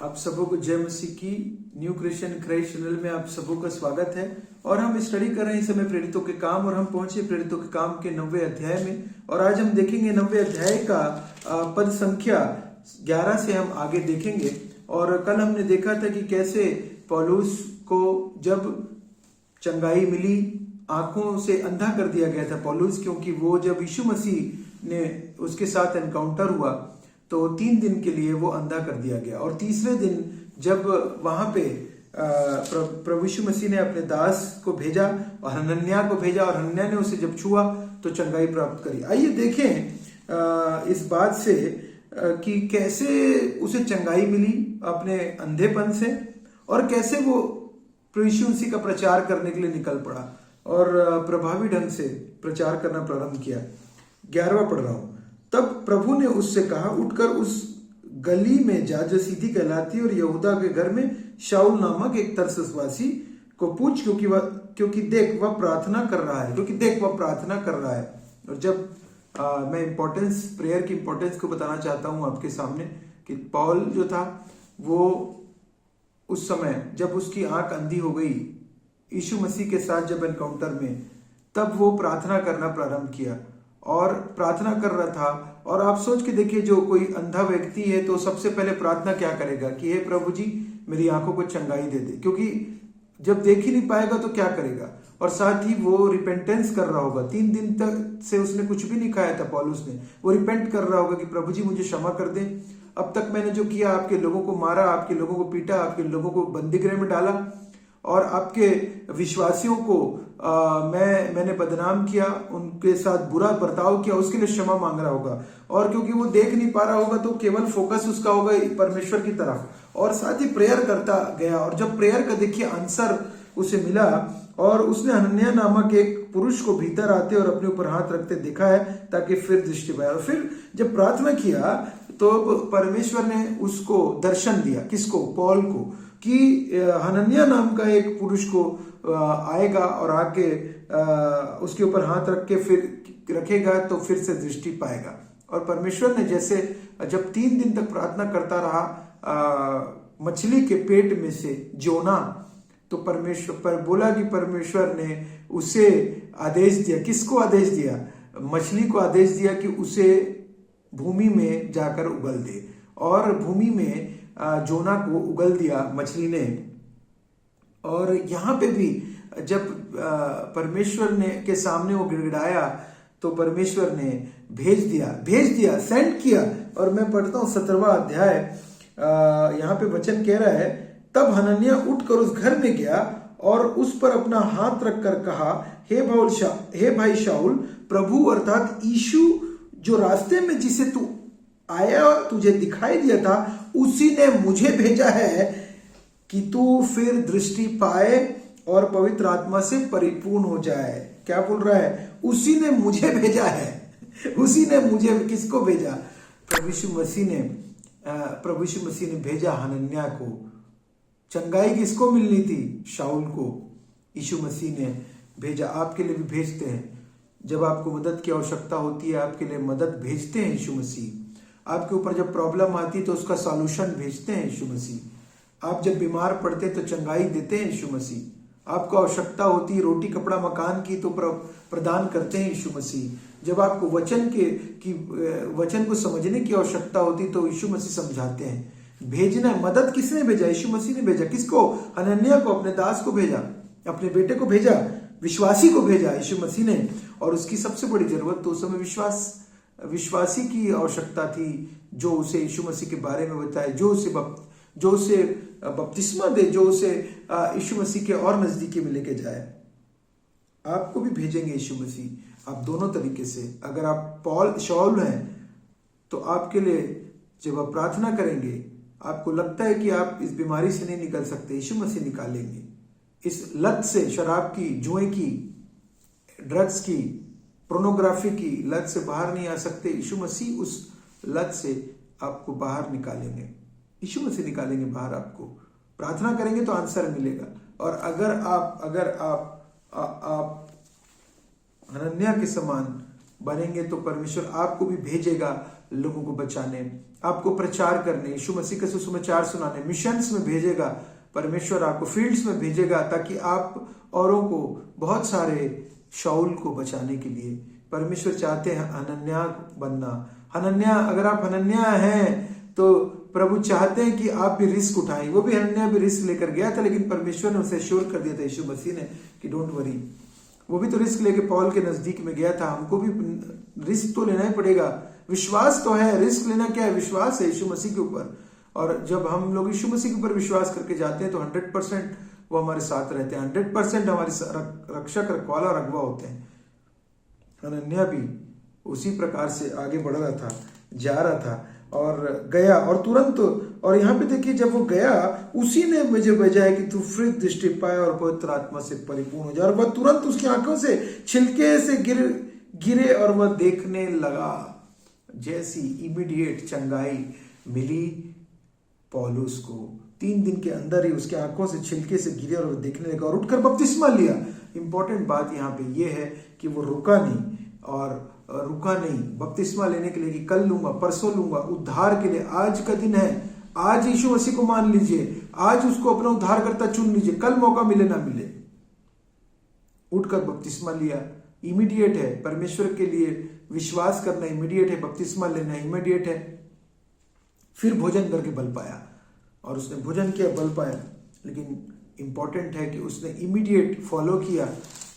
आप सबों को जय मसीह की। न्यू क्रिश्चियन क्राइस्ट चैनल में आप सबों का स्वागत है और हम स्टडी कर रहे हैं इस समय प्रेरितों के काम और हम पहुंचे प्रेरितों के काम के 90वें अध्याय में और आज हम देखेंगे 90वें अध्याय का पद संख्या 11 से हम आगे देखेंगे। और कल हमने देखा था कि कैसे पौलुस को जब चंगाई मिली, आंखों से अंधा कर दिया गया था पौलुस, क्योंकि वो जब यीशु मसीह ने उसके साथ एनकाउंटर हुआ तो 3 दिन के लिए वो अंधा कर दिया गया। और तीसरे दिन जब वहां पे प्रभु यीशु मसीह ने अपने दास को भेजा और हनन्याह को भेजा और हनन्याह ने उसे जब छुआ तो चंगाई प्राप्त करी। आइए देखें इस बात से कि कैसे उसे चंगाई मिली अपने अंधेपन से और कैसे वो प्रभु यीशु मसीह का प्रचार करने के लिए निकल पड़ा और प्रभावी ढंग से प्रचार करना प्रारंभ किया। 11वां पढ़ रहा हूं। तब प्रभु ने उससे कहा, उठकर उस गली में जा जो सीधी कहलाती और यहूदा के घर में शाऊल नामक एक तरससवासी को पूछ, क्योंकि देख वह प्रार्थना कर रहा है। और जब मैं इंपॉर्टेंस प्रेयर की इंपॉर्टेंस को बताना चाहता हूं आपके सामने कि पौल जो था वो उस समय जब उसकी आंख अंधी हो गई यीशु मसीह के साथ जब एनकाउंटर में, तब वो प्रार्थना करना प्रारंभ किया और प्रार्थना कर रहा था। और आप सोच के देखिए, जो कोई अंधा व्यक्ति है तो सबसे पहले प्रार्थना क्या करेगा कि हे प्रभु जी मेरी आंखों को चंगाई दे दे, क्योंकि जब देख ही नहीं पाएगा तो क्या करेगा। और साथ ही वो रिपेंटेंस कर रहा होगा। 3 दिन तक से उसने कुछ भी नहीं खाया था पौलुस ने। वो रिपेंट कर रहा होगा कि प्रभु जी मुझे क्षमा कर दे, अब तक मैंने जो किया, आपके लोगों को मारा, आपके लोगों को पीटा, आपके लोगों को बंदीगृह में डाला और आपके विश्वासियों को मैंने बदनाम किया, उनके साथ बुरा बर्ताव किया, उसके लिए क्षमा मांग रहा होगा। और क्योंकि वो देख नहीं पा रहा होगा तो केवल फोकस उसका होगा परमेश्वर की तरफ और साथ ही प्रेयर करता गया। और जब प्रेयर का देखिए आंसर उसे मिला और उसने हनन्याह नामक एक पुरुष को भीतर आते और अपने ऊपर हाथ रखते देखा है ताकि फिर दृष्टि पाए। और फिर जब प्रार्थना किया तो परमेश्वर ने उसको दर्शन दिया, किसको? पौल को, कि हनन्याह नाम का एक पुरुष को आएगा और आके उसके ऊपर हाथ रख के फिर रखेगा तो फिर से दृष्टि पाएगा। और परमेश्वर ने जैसे जब 3 दिन तक प्रार्थना करता रहा मछली के पेट में से जोना, तो परमेश्वर पर बोला कि परमेश्वर ने उसे आदेश दिया। किसको आदेश दिया? मछली को आदेश दिया कि उसे भूमि में जाकर उगल दे। और भूमि में जोना को उगल दिया मछली ने। और यहाँ पे भी जब परमेश्वर ने के सामने वो गिड़गिड़ाया तो परमेश्वर ने भेज दिया, सेंड किया। और मैं पढ़ता हूँ 17वां अध्याय, यहाँ पे वचन कह रहा है, तब हनन्याह उठकर उस घर में गया और उस पर अपना हाथ रखकर कहा, हे भाई शाऊल, प्रभु अर्थात यीशु जो रास्ते में जिसे तू आया तुझे दिखाई दिया था, उसी ने मुझे भेजा है कि तू फिर दृष्टि पाए और पवित्र आत्मा से परिपूर्ण हो जाए। क्या बोल रहा है? उसी ने मुझे भेजा है। उसी ने मुझे किसको भेजा? प्रभु यीशु मसीह ने भेजा हनन्याह को। चंगाई किसको मिलनी थी? शाऊल को। यीशु मसीह ने भेजा। आपके लिए भी भेजते हैं। जब आपको मदद की आवश्यकता होती है आपके लिए मदद भेजते हैं यीशु मसीह। आपके ऊपर जब प्रॉब्लम आती है तो उसका सॉल्यूशन भेजते हैं यीशु मसीह। आप जब बीमार पड़ते हैं तो चंगाई देते हैं यीशु मसीह। आपको आवश्यकता होती है रोटी कपड़ा मकान की तो प्रदान करते हैं यीशु मसीह। जब आपको वचन को समझने की आवश्यकता होती तो यीशु मसीह समझाते हैं। भेजना, मदद किसने भेजा? यीशु मसीह ने भेजा। किसको? हनन्याह को, अपने दास को भेजा, अपने बेटे को भेजा, विश्वासी को भेजा यीशु मसीह ने। और उसकी सबसे बड़ी जरूरत तो उस समय विश्वासी की आवश्यकता थी, जो उसे यीशु मसीह के बारे में बताए, जो उसे बपतिस्मा दे, जो उसे यीशु मसीह के और नजदीकी में लेके जाए। आपको भी भेजेंगे यीशु मसीह। आप दोनों तरीके से, अगर आप शाऊल हैं तो आपके लिए जब आप प्रार्थना करेंगे, आपको लगता है कि आप इस बीमारी से नहीं निकल सकते, यीशु मसीह निकालेंगे। इस लत से, शराब की, जुए की, ड्रग्स की, पोर्नोग्राफी की लत से बाहर नहीं आ सकते, यीशु मसीह उस लत से आपको बाहर निकालेंगे। यीशु मसीह निकालेंगे बाहर आपको। प्रार्थना करेंगे तो आंसर मिलेगा। और अगर आप हनन्याह के समान बनेंगे तो परमेश्वर आपको भी भेजेगा लोगों को बचाने, आपको प्रचार करने, यीशु मसीह के सुसमाचार सुनाने, मिशंस में भेजेगा। परमेश्वर आपको फील्ड्स में भेजेगा ताकि आप औरों को, बहुत सारे शाऊल को बचाने के लिए परमेश्वर चाहते हैं हनन्याह बनना। हनन्याह, अगर आप हनन्याह हैं तो प्रभु चाहते हैं कि आप भी रिस्क उठाएं। वो भी हनन्याह भी रिस्क लेकर गया था, लेकिन परमेश्वर ने उसे श्योर कर दिया था, यीशु मसीह ने, कि डोंट वरी। वो भी तो रिस्क लेके पौल के नजदीक में गया था। हमको भी रिस्क तो लेना ही पड़ेगा। विश्वास तो है, रिस्क लेना क्या है? विश्वास है यीशु मसीह के ऊपर। और जब हम लोग यीशु मसीह के ऊपर विश्वास करके जाते हैं तो 100% वो हमारे साथ रहते हैं, 100% हमारे रक्षक, रखवाला और अगवा होते हैं। हनन्याह भी उसी प्रकार से आगे बढ़ रहा था, जा रहा था और गया, और तुरंत, और यहाँ पे देखिए जब वो गया, उसी ने मुझे भेजा है कि तू फिर दृष्टि पाए और पवित्र आत्मा से परिपूर्ण हो जाए। और वह तुरंत उसकी आंखों से छिलके से गिरे और वह देखने लगा। जैसी इमीडिएट चंगाई मिली पौलुस को, 3 दिन के अंदर ही उसके आंखों से छिलके से गिरे और वो देखने लगा और उठकर बपतिस्मा लिया। इंपॉर्टेंट बात यहाँ पे ये है कि वो रुका नहीं बपतिस्मा लेने के लिए कि कल लूंगा, परसों लूंगा। उद्धार के लिए आज का दिन है। आज यीशु मसीह को मान लीजिए, आज उसको अपना उद्धारकर्ता चुन लीजिए, कल मौका मिले ना मिले। उठकर बपतिस्मा लिया। इमीडिएट है, परमेश्वर के लिए विश्वास करना इमीडिएट है, बपतिस्मा लेना इमीडिएट है। फिर भोजन करके बल पाया, और उसने भोजन किया, बल पाया। लेकिन इंपॉर्टेंट है कि उसने इमीडिएट फॉलो किया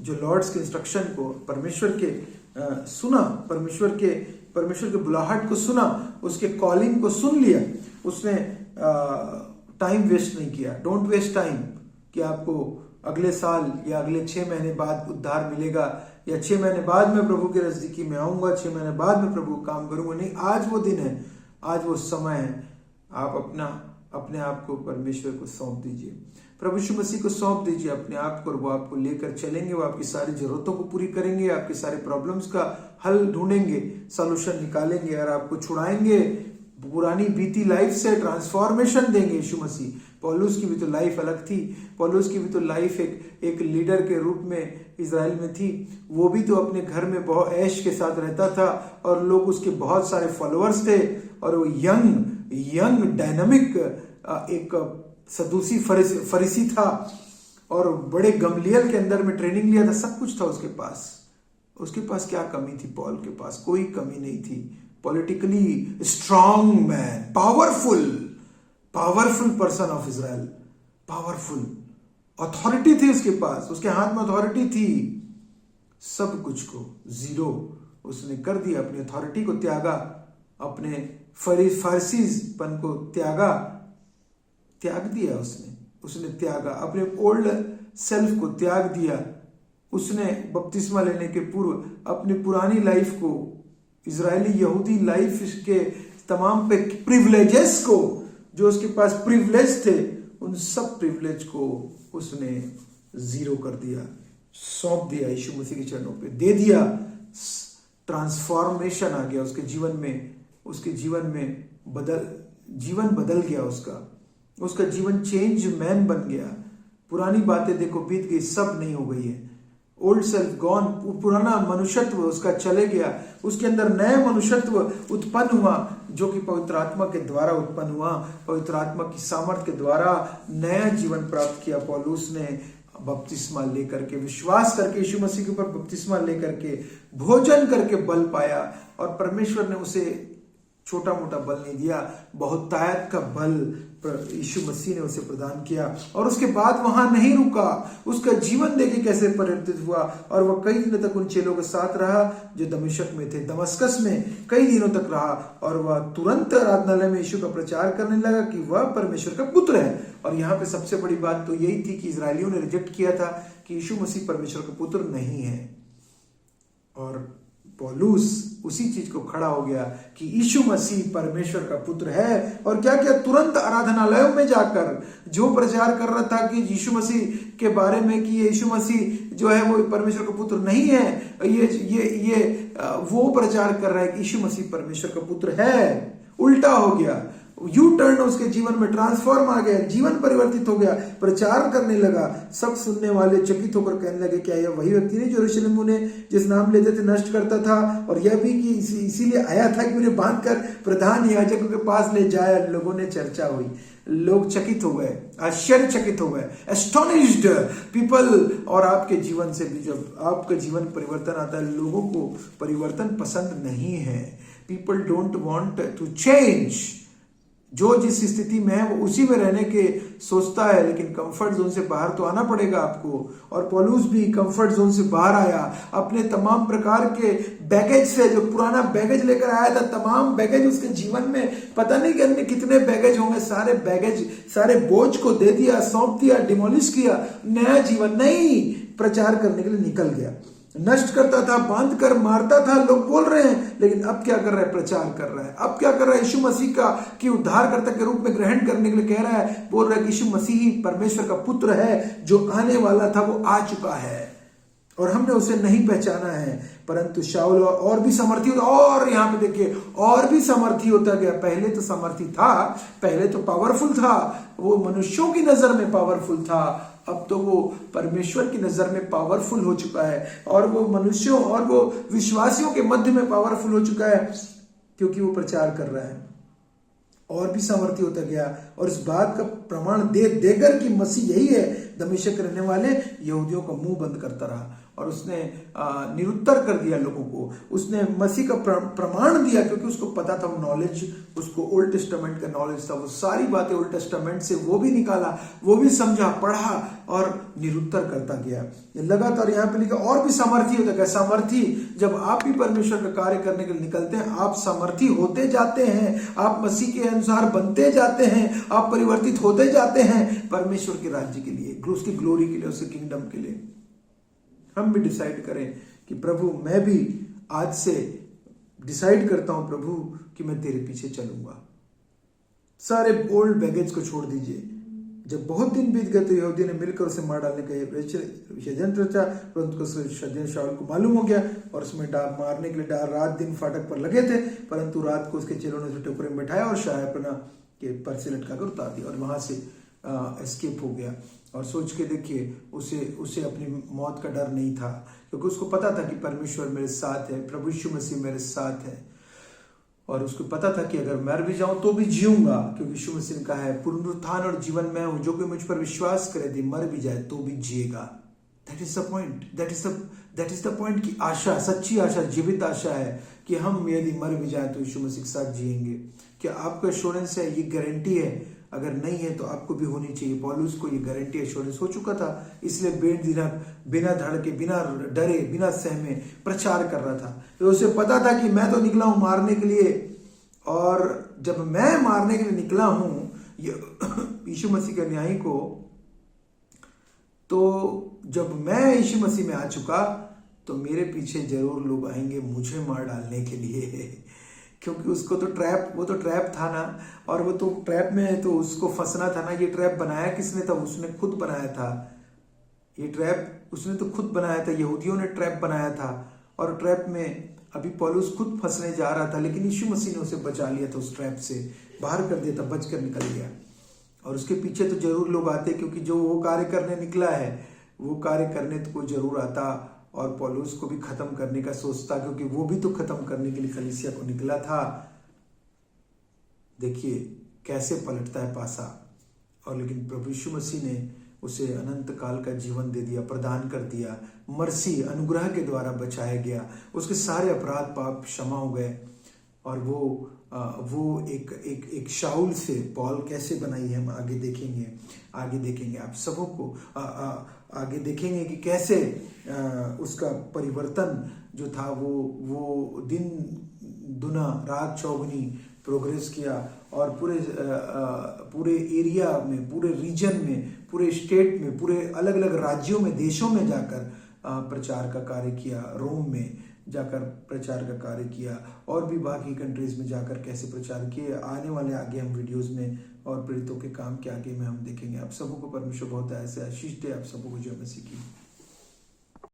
जो लॉर्ड्स के इंस्ट्रक्शन को, परमेश्वर के सुना, परमेश्वर के बुलाहट को सुना, उसके कॉलिंग को सुन लिया। उसने टाइम वेस्ट नहीं किया। डोंट वेस्ट टाइम कि आपको अगले साल या अगले 6 महीने बाद उद्धार मिलेगा, या 6 महीने बाद मैं प्रभु के नजदीकी में आऊंगा, 6 महीने बाद मैं प्रभु काम करूंगा। नहीं, आज वो दिन है, आज वो समय है। आप अपने आप को परमेश्वर को सौंप दीजिए, प्रभु यीशु मसीह को सौंप दीजिए अपने आप को, और वो आपको लेकर चलेंगे। वो आपकी सारी जरूरतों को पूरी करेंगे, आपके सारे प्रॉब्लम्स का हल ढूंढेंगे, सॉल्यूशन निकालेंगे और आपको छुड़ाएंगे पुरानी बीती लाइफ से। ट्रांसफॉर्मेशन देंगे यीशु मसीह। पौलुस की भी तो लाइफ अलग थी। पौलुस की भी तो लाइफ एक लीडर के रूप में इजराइल में थी। वो भी तो अपने घर में बहुत ऐश के साथ रहता था और लोग उसके बहुत सारे फॉलोअर्स थे, और वो यंग डायनामिक एक सदूसी फरीसी था, और बड़े गमलियल के अंदर में ट्रेनिंग लिया था। सब कुछ था उसके पास। उसके पास क्या कमी थी? पॉल के पास कोई कमी नहीं थी। Politically strong man, powerful person of Israel, powerful, authority थी उसके पास, उसके हाथ में अथॉरिटी थी। सब कुछ को जीरो उसने कर दिया, अपनी अथॉरिटी को त्यागा, अपने फरीसीपन को त्याग दिया उसने त्यागा, अपने ओल्ड सेल्फ को त्याग दिया। उसने बपतिस्मा लेने के पूर्व अपनी पुरानी लाइफ को, इजरायली यहूदी लाइफ के तमाम पे प्रिविलेजेस को, जो उसके पास प्रिविलेज थे, उन सब प्रिविलेज को उसने जीरो कर दिया, सौंप दिया यीशु मसीह के चरणों पे, दे दिया। ट्रांसफॉर्मेशन आ गया उसके जीवन में जीवन बदल गया उसका जीवन चेंज मैन बन गया। पुरानी बातें देखो बीत गई, सब नहीं हो गई है। ओल्ड सेल्फ गॉन, पुराना मनुष्यत्व उसका चले गया, उसके अंदर नया मनुष्यत्व उत्पन्न हुआ, जो कि पवित्र आत्मा के द्वारा उत्पन्न हुआ। पवित्र आत्मा की सामर्थ्य के द्वारा नया जीवन प्राप्त किया पौलुस ने, बपतिस्मा लेकर के, विश्वास करके यीशु मसीह के ऊपर बपतिस्मा लेकर के, भोजन करके बल पाया। और परमेश्वर ने उसे छोटा मोटा बल नहीं दिया, बहुतायत का बल यीशु मसीह ने उसे प्रदान किया। और उसके बाद वहां नहीं रुका, उसका जीवन देखे कैसे परिवर्तित हुआ, और वह कई दिनों तक उन चेलों के साथ रहा जो दमिश्क में थे, दमस्कस में कई दिनों तक रहा। और वह तुरंत आराधनालय में यीशु का प्रचार करने लगा कि वह परमेश्वर का पुत्र है। और यहाँ पे सबसे बड़ी बात तो यही थी कि इजरायलियों ने रिजेक्ट किया था कि यीशु मसीह परमेश्वर का पुत्र नहीं है, और पौलुस उसी चीज को खड़ा हो गया कि यीशु मसीह परमेश्वर का पुत्र है। और क्या किया? तुरंत आराधनालयों में जाकर जो प्रचार कर रहा था कि यीशु मसीह के बारे में कि यीशु मसीह जो है वो परमेश्वर का पुत्र नहीं है, ये वो प्रचार कर रहा है कि यीशु मसीह परमेश्वर का पुत्र है। उल्टा हो गया, यू टर्न उसके जीवन में ट्रांसफॉर्म आ गया, जीवन परिवर्तित हो गया, प्रचार करने लगा। सब सुनने वाले चकित होकर कहने लगे, क्या यह वही व्यक्ति नहीं जो यरूशलेम में जिस नाम लेते थे नष्ट करता था, और यह भी कि इसीलिए आया था कि उन्हें बांधकर प्रधान याजकों के पास ले जाया। लोगों ने चर्चा हुई, लोग चकित हो गए, आश्चर्यचकित हो गए, एस्टोनिश्ड पीपल। और आपके जीवन से भी जब आपका जीवन परिवर्तन आता है, लोगों को परिवर्तन पसंद नहीं है। People don't want to change. जो जिस स्थिति में है वो उसी में रहने के सोचता है, लेकिन कंफर्ट जोन से बाहर तो आना पड़ेगा आपको। और पौलुस भी कंफर्ट जोन से बाहर आया, अपने तमाम प्रकार के बैगेज से, जो पुराना बैगेज लेकर आया था, तमाम बैगेज उसके जीवन में, पता नहीं कि अन्य कितने बैगेज होंगे, सारे बैगेज, सारे बोझ को दे दिया, सौंप दिया, डिमोलिश किया, नया जीवन, नई प्रचार करने के लिए निकल गया। नष्ट करता था, बांध कर मारता था, लोग बोल रहे हैं, लेकिन अब क्या कर रहा है? प्रचार कर रहा है। अब क्या कर रहा है? यीशु मसीह का कि उद्धारकर्ता के रूप में ग्रहण करने के लिए कह रहा है, बोल रहा है कि यीशु मसीह ही परमेश्वर का पुत्र है, जो आने वाला था वो आ चुका है और हमने उसे नहीं पहचाना है। परंतु शाऊल और भी समर्थी होता, और यहाँ पे देखिए और भी समर्थी होता गया। पहले तो समर्थी था, पहले तो पावरफुल था, वो मनुष्यों की नजर में पावरफुल था, अब तो वो परमेश्वर की नजर में पावरफुल हो चुका है, और वो मनुष्यों और वो विश्वासियों के मध्य में पावरफुल हो चुका है, क्योंकि वो प्रचार कर रहा है। और भी सामर्थ्य होता गया, और इस बात का प्रमाण दे देकर कि मसीह यही है, दमिश्क रहने वाले यहूदियों का मुंह बंद करता रहा, और उसने निरुत्तर कर दिया लोगों को। उसने मसीह का प्रमाण दिया, क्योंकि उसको पता था, वो नॉलेज, उसको ओल्ड टेस्टामेंट का नॉलेज था, वो सारी बातें ओल्ड टेस्टामेंट से वो भी निकाला, वो भी समझा, पढ़ा और निरुत्तर करता गया। लगातार यहाँ पे लिखा और भी सामर्थी होता गया। सामर्थी, जब आप भी परमेश्वर का कार्य करने के लिए निकलते हैं, आप सामर्थी होते जाते हैं, आप मसीह के अनुसार बनते जाते हैं, आप परिवर्तित होते जाते हैं परमेश्वर के राज्य के लिए, उसकी ग्लोरी के लिए, उसके किंगडम के लिए। हम भी डिसाइड करें कि प्रभु, मैं भी आज से डिसाइड करता हूं प्रभु कि मैं तेरे पीछे चलूंगा। सारे ओल्ड बैगेज को छोड़ दीजिए। जब बहुत दिन बीत गए तो यहूदी ने मिलकर उसे मार डालने का षड्यंत्र रचा, परंतु षड्यंत्र शाऊल को मालूम हो गया, और उसमें मारने के लिए रात दिन फाटक पर लगे थे। परंतु रात को उसके चेलों ने उसे टोकरे में बैठाया और शाहपना के पर से लटकाकर उतार दिया, और वहां से एस्केप हो गया। और सोच के देखिए, उसे अपनी मौत का डर नहीं था, क्योंकि उसको पता था कि परमेश्वर मेरे साथ है, प्रभु यीशु मसीह मेरे साथ है। और उसको पता था कि अगर मर भी जाऊं तो भी जीऊंगा, क्योंकि यीशु मसीह ने कहा है, पुनरुत्थान और जीवन मैं हूं, जो कोई मुझ पर विश्वास करे, यदि मर भी जाए तो भी जिएगा। That is the point, that is the point की आशा, सच्ची आशा, जीवित आशा है कि हम यदि मर भी जाए तो यीशु मसीह के साथ जिएंगे। क्या आपको एश्योरेंस है? ये गारंटी है? अगर नहीं है तो आपको भी होनी चाहिए। पौलुस को ये गारंटी, एश्योरेंस हो चुका था, इसलिए बिना धड़के, बिना डरे, बिना सहमे प्रचार कर रहा था। तो उसे पता था कि मैं तो निकला हूं मारने के लिए, और जब मैं मारने के लिए निकला हूं यीशु मसीह के न्यायी को, तो जब मैं यीशु मसीह में आ चुका तो मेरे पीछे जरूर लोग आएंगे मुझे मार डालने के लिए, क्योंकि उसको तो वो तो ट्रैप था ना, और वो तो ट्रैप में है तो उसको फंसना था ना। ये ट्रैप बनाया किसने था? उसने खुद बनाया था। ये ट्रैप उसने तो खुद बनाया था, यहूदियों ने ट्रैप बनाया था, और ट्रैप में अभी पौलुस खुद फंसने जा रहा था, लेकिन यीशु मसीह ने उसे बचा लिया था, उस ट्रैप से बाहर कर दिया था, बच कर निकल गया। और उसके पीछे तो जरूर लोग आते, क्योंकि जो वो कार्य करने निकला है वो कार्य करने तो कोई जरूर आता, और पौलुस को भी खत्म करने का सोचता, क्योंकि वो भी तो खत्म करने के लिए कलीसिया को निकला था। देखिए कैसे पलटता है पासा। और लेकिन प्रभु यीशु मसीह ने उसे अनंत काल का जीवन दे दिया, प्रदान कर दिया, मर्सी, अनुग्रह के द्वारा बचाया गया, उसके सारे अपराध पाप क्षमा हो गए। और वो एक शाऊल से पौल कैसे बनाई है, हम आगे देखेंगे आप सबों को आगे देखेंगे कि कैसे उसका परिवर्तन जो था वो दिन दुना रात चौगुनी प्रोग्रेस किया, और पूरे एरिया में, पूरे रीजन में, पूरे स्टेट में, पूरे अलग अलग राज्यों में, देशों में जाकर प्रचार का कार्य किया, रोम में जाकर प्रचार का कार्य किया, और भी बाकी कंट्रीज में जाकर कैसे प्रचार किए। आने वाले आगे हम वीडियोस में और प्रेरितों के काम के आगे में हम देखेंगे। आप सबों को परमेश्वर बहुत ऐसे आशीष दे। आप सबों को जय मसीह की।